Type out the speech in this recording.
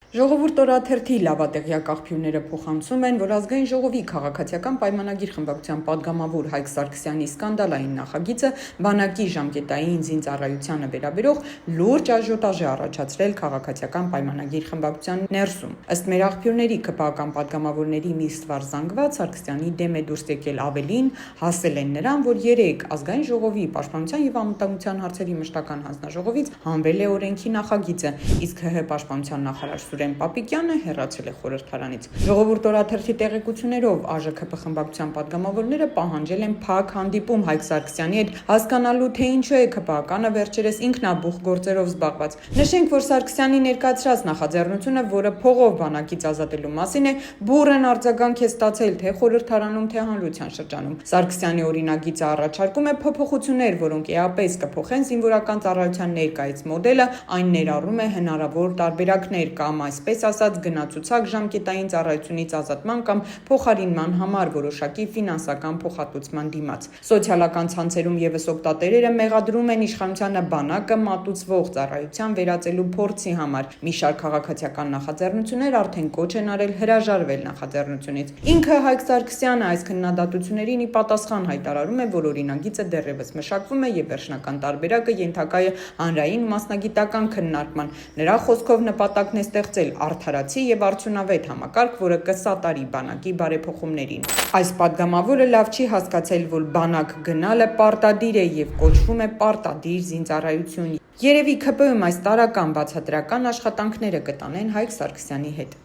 Ժողովուրդ օրաթերթի լավատեղյակ աղբյուրները փոխանցում են, որ ազգային ժողովի քաղաքացիական պայմանագիր խմբակցության պատգամավոր Հայկ Սարգսյանի սկանդալային նախագիծը բանակի ժամկետային զինծառայությանը վերաբերող լուրջ աժիոտաժ է առաջացրել քաղաքացիական պայմանագիր խմբակցության ներսում։ Ըստ մեր աղբյուրների ԿՊԱ-ական պատգամավորների մի ստվար զանգված Սարգսյանի դեմ է դուրս եկել, ավելին հասել են նրան, որ երեկ ազգային ժողովի պաշտպանության եւ անվտանգության հարցերի մշտական հանձնաժողովից հանվել է օրենքի նախագիծը, իսկ ՀՀ պաշտպանության նախարար Սուրեն Պապիկյանը հեռացել է խորհրդարանից։ Ժողովուրդ օրաթերթի տեղեկություններով ԱԺՔՊ խմբակցության պատգամավորները պահանջել են փակ հանդիպում Հայկ Սարգսյանի հետ, հասկանալու թե ինչու է ԿՊԱ-կանը վերջերս ինքնաբուխ գործերով զբաղված։ Նշենք, որ Սարգսյանի ներկայացրած նախաձեռնությունը, որը փողով բանակից ազատելու մասին է, բուռն արձագանք է ստացել թե խորհրդարանում, թե հանրության շրջանում։ Սարգսյանի օրինագիծը առաջարկում է փոփոխություններ, որոնք էապես կփոխեն զինվորական ծառայության ներկայիս մոդելը, այն ներառում է հնարավոր տարբերակներ կամ այսպես ասած գնացուցակ ժամկետային ծառայությունից ազատման կամ փոխարինման համար որոշակի ֆինանսական փոխհատուցման դիմաց։ Սոցիալական ցանցերում ևս օգտատերերը մեղադրում են իշխանությանը բանակը մատուցվող ծառայության վերածելու փորձի համար։ Մի շարք քաղաքացիական նախաձեռնություններ արդեն կոչ են արել հրաժարվել նախաձեռնությունից։ Ինքը Հայկ Սարգսյանը այս քննադատություններին ի պատասխան հայտարարում է, որ օրինագիծը դեռևս մշակվում է եւ վերջնական տարբերակը ենթակա է հանրային մասնագիտական քննարկման։ Նրա խոսքով նպատակն է ստեղծել արդարացի եւ արդյունավետ համակարգ, որը կսատարի բանակի բարեփոխումներին։ Այս պատգամավորը լավ չի հասկացել, որ բանակ գնալը պարտադիր է եւ կոչվում է պարտադիր զինծառայություն։ Երևի ԿՊ-ում այս տարրական բացատրական աշխատանքները կտանեն Հայկ Սարգսյանի հետ։